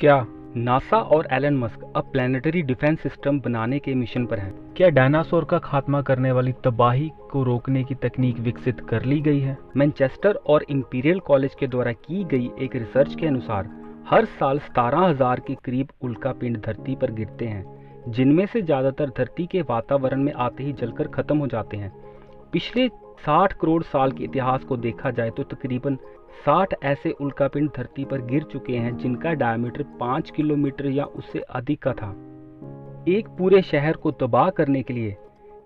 क्या नासा और Elon Musk अब प्लैनेटरी डिफेंस सिस्टम बनाने के मिशन पर हैं? क्या डायनासोर का खात्मा करने वाली तबाही को रोकने की तकनीक विकसित कर ली गई है? मैनचेस्टर और इंपीरियल कॉलेज के द्वारा की गई एक रिसर्च के अनुसार हर साल 17,000 के करीब उल्कापिंड धरती पर गिरते हैं, जिनमें से ज़्यादातर धरती के वातावरण में आते ही जलकर खत्म हो जाते हैं। पिछले 60 करोड़ साल के इतिहास को देखा जाए तो तकरीबन 60 ऐसे उल्कापिंड धरती पर गिर चुके हैं जिनका डायमीटर 5 किलोमीटर या उससे अधिक का था। एक पूरे शहर को तबाह करने के लिए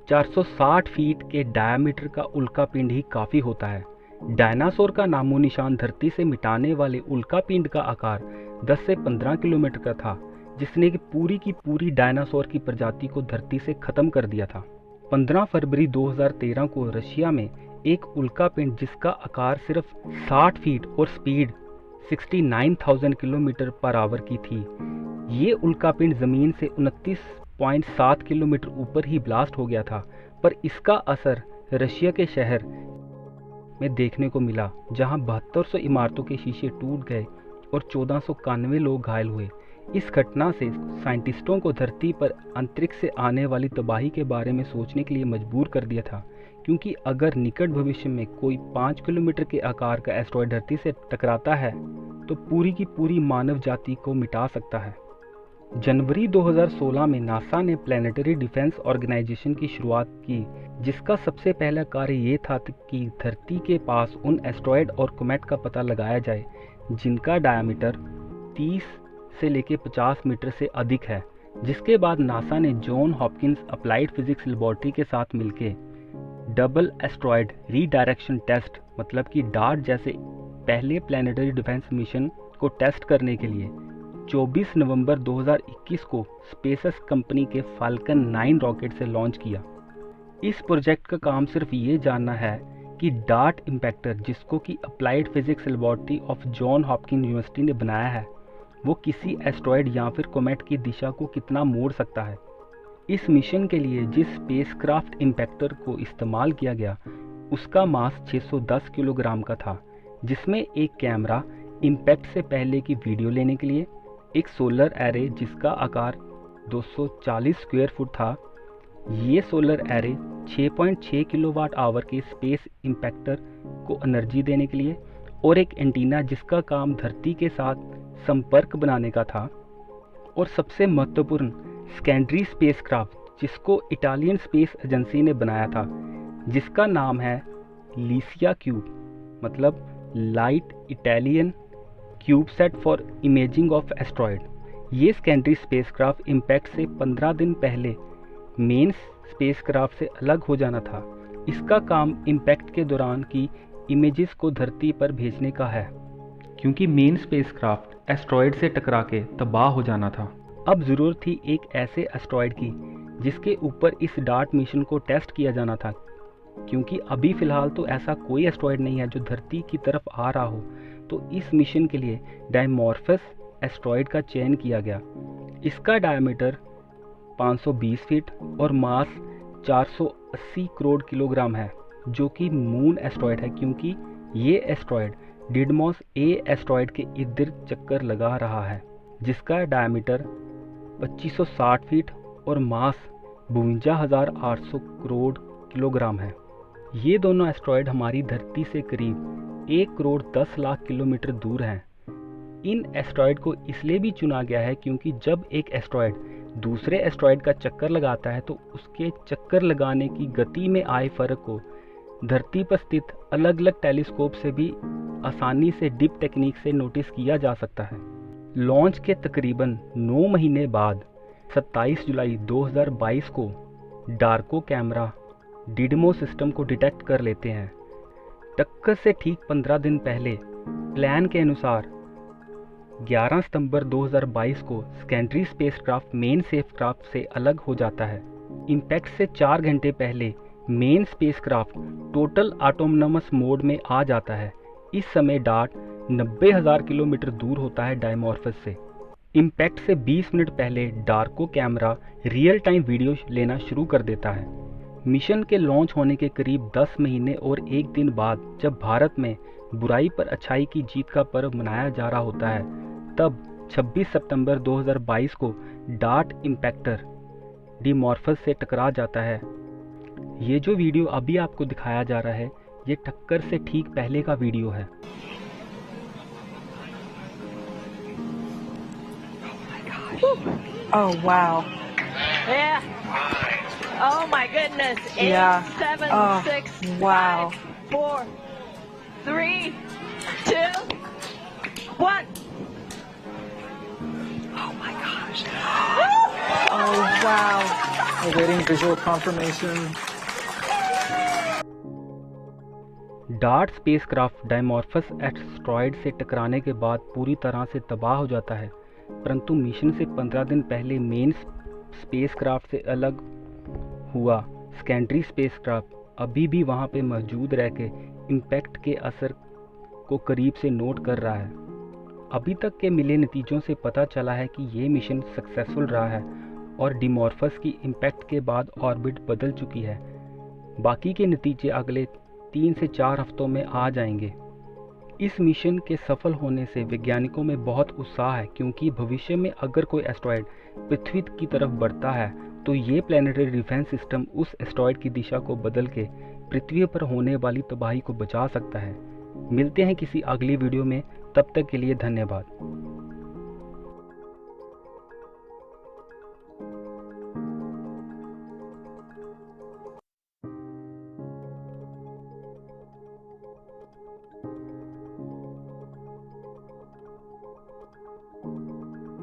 460 फीट के डायमीटर का उल्कापिंड ही काफ़ी होता है। डायनासोर का नामो निशान धरती से मिटाने वाले उल्कापिंड का आकार 10 से 15 किलोमीटर का था, जिसने की पूरी डायनासोर की प्रजाति को धरती से खत्म कर दिया था। 15 फरवरी 2013 को रशिया में एक उल्कापिंड जिसका आकार सिर्फ 60 फीट और स्पीड 69,000 किलोमीटर पर आवर की थी। ये उल्कापिंड जमीन से 29.7 किलोमीटर ऊपर ही ब्लास्ट हो गया था, पर इसका असर रशिया के शहर में देखने को मिला, जहां 7200 इमारतों के शीशे टूट गए और 1491 लोग घायल हुए। इस घटना से साइंटिस्टों को धरती पर अंतरिक्ष से आने वाली तबाही के बारे में सोचने के लिए मजबूर कर दिया था, क्योंकि अगर निकट भविष्य में कोई 5 किलोमीटर के आकार का एस्टेरॉयड धरती से टकराता है तो पूरी की पूरी मानव जाति को मिटा सकता है। जनवरी 2016 में नासा ने प्लैनेटरी डिफेंस ऑर्गेनाइजेशन की शुरुआत की, जिसका सबसे पहला कार्य ये था कि धरती के पास उन एस्टेरॉयड और कोमेट का पता लगाया जाए जिनका डायमीटर 30 से लेकर 50 मीटर से अधिक है। जिसके बाद नासा ने John Hopkins applied physics laboratory के साथ मिलकर डबल एस्टेरॉयड रीडायरेक्शन टेस्ट मतलब कि डार्ट जैसे पहले प्लैनेटरी डिफेंस मिशन को टेस्ट करने के लिए 24 नवंबर 2021 को स्पेसएक्स कंपनी के फाल्कन 9 रॉकेट से लॉन्च किया। इस प्रोजेक्ट का काम सिर्फ ये जानना है कि डार्ट इम्पैक्टर, जिसको कि applied physics laboratory of John Hopkins university ने बनाया है, वो किसी एस्टेरॉयड या फिर कोमेट की दिशा को कितना मोड़ सकता है। इस मिशन के लिए जिस स्पेसक्राफ्ट इम्पैक्टर को इस्तेमाल किया गया उसका मास 610 किलोग्राम का था, जिसमें एक कैमरा इम्पैक्ट से पहले की वीडियो लेने के लिए, एक सोलर एरे जिसका आकार 240 स्क्वायर फुट था, ये सोलर एरे 6.6 किलोवाट आवर के स्पेस इम्पैक्टर को एनर्जी देने के लिए, और एक एंटीना जिसका काम धरती के साथ संपर्क बनाने का था, और सबसे महत्वपूर्ण स्कैंड्री स्पेसक्राफ्ट जिसको इटालियन स्पेस एजेंसी ने बनाया था, जिसका नाम है लीसिया क्यूब मतलब light Italian cubesat for imaging of asteroid. ये स्कैंड्री स्पेसक्राफ्ट इम्पैक्ट से 15 दिन पहले मेन स्पेसक्राफ्ट से अलग हो जाना था। इसका काम इम्पैक्ट के दौरान की इमेजेस को धरती पर भेजने का है, क्योंकि मेन स्पेसक्राफ्ट एस्टेरॉयड से टकरा के तबाह हो जाना था। अब ज़रूरत थी एक ऐसे एस्टेरॉयड की जिसके ऊपर इस डार्ट मिशन को टेस्ट किया जाना था, क्योंकि अभी फ़िलहाल तो ऐसा कोई एस्टेरॉयड नहीं है जो धरती की तरफ आ रहा हो। तो इस मिशन के लिए डायमॉर्फस एस्टेरॉयड का चयन किया गया। इसका डायमीटर 520 फीट और मास 480 करोड़ किलोग्राम है, जो कि मून एस्टेरॉयड है, क्योंकि ये एस्टेरॉयड डिडमॉस ए एस्टेरॉयड के इर्द गिर्द चक्कर लगा रहा है, जिसका डायमीटर 2560 फीट और मास 52,800 करोड़ किलोग्राम है। ये दोनों एस्टेरॉयड हमारी धरती से करीब 1 करोड़ 10 लाख किलोमीटर दूर हैं। इन एस्टेरॉयड को इसलिए भी चुना गया है क्योंकि जब एक एस्टेरॉयड दूसरे एस्टेरॉयड का चक्कर लगाता है तो उसके चक्कर लगाने की गति में आए फर्क को धरती पर स्थित अलग अलग टेलीस्कोप से भी आसानी से डिप टेक्निक से नोटिस किया जा सकता है। लॉन्च के तकरीबन 9 महीने बाद 27 जुलाई 2022 को डार्को कैमरा डिडमो सिस्टम को डिटेक्ट कर लेते हैं। टक्कर से ठीक 15 दिन पहले प्लान के अनुसार 11 सितंबर 2022 को स्कैंड्री स्पेसक्राफ्ट मेन स्पेसक्राफ्ट से अलग हो जाता है। इम्पैक्ट से 4 घंटे पहले main spacecraft total autonomous mode में आ जाता है। इस समय डार्ट 90,000 किलोमीटर दूर होता है डायमॉर्फस से। इम्पैक्ट से 20 मिनट पहले डार्को कैमरा रियल टाइम वीडियो लेना शुरू कर देता है। मिशन के लॉन्च होने के करीब 10 महीने और 1 दिन बाद जब भारत में बुराई पर अच्छाई की जीत का पर्व मनाया जा रहा होता है, तब 26 सितंबर 2022 को डार्ट इम्पैक्टर डिमॉर्फस से टकरा जाता है। ये जो वीडियो अभी आपको दिखाया जा रहा है, ये टक्कर से ठीक पहले का वीडियो है। Oh wow. Yeah. Oh my goodness. 8, Yeah. 7, Oh, 6, wow. 5, 4, 3, 2, 1. Oh my gosh. Oh wow. Awaiting visual confirmation. DART spacecraft Dimorphos asteroid से टकराने के बाद पूरी तरह से तबाह हो जाता है, परंतु मिशन से 15 दिन पहले मेन स्पेसक्राफ्ट से अलग हुआ सेकेंडरी स्पेसक्राफ्ट अभी भी वहां पे मौजूद रह के इम्पैक्ट के असर को करीब से नोट कर रहा है। अभी तक के मिले नतीजों से पता चला है कि ये मिशन सक्सेसफुल रहा है और डिमॉर्फस की इम्पैक्ट के बाद ऑर्बिट बदल चुकी है। बाकी के नतीजे अगले 3 से 4 हफ्तों में आ जाएंगे। इस मिशन के सफल होने से वैज्ञानिकों में बहुत उत्साह है, क्योंकि भविष्य में अगर कोई एस्टेरॉयड पृथ्वी की तरफ बढ़ता है तो ये प्लानिटरी डिफेंस सिस्टम उस एस्टेरॉयड की दिशा को बदल के पृथ्वी पर होने वाली तबाही को बचा सकता है। मिलते हैं किसी अगली वीडियो में, तब तक के लिए धन्यवाद।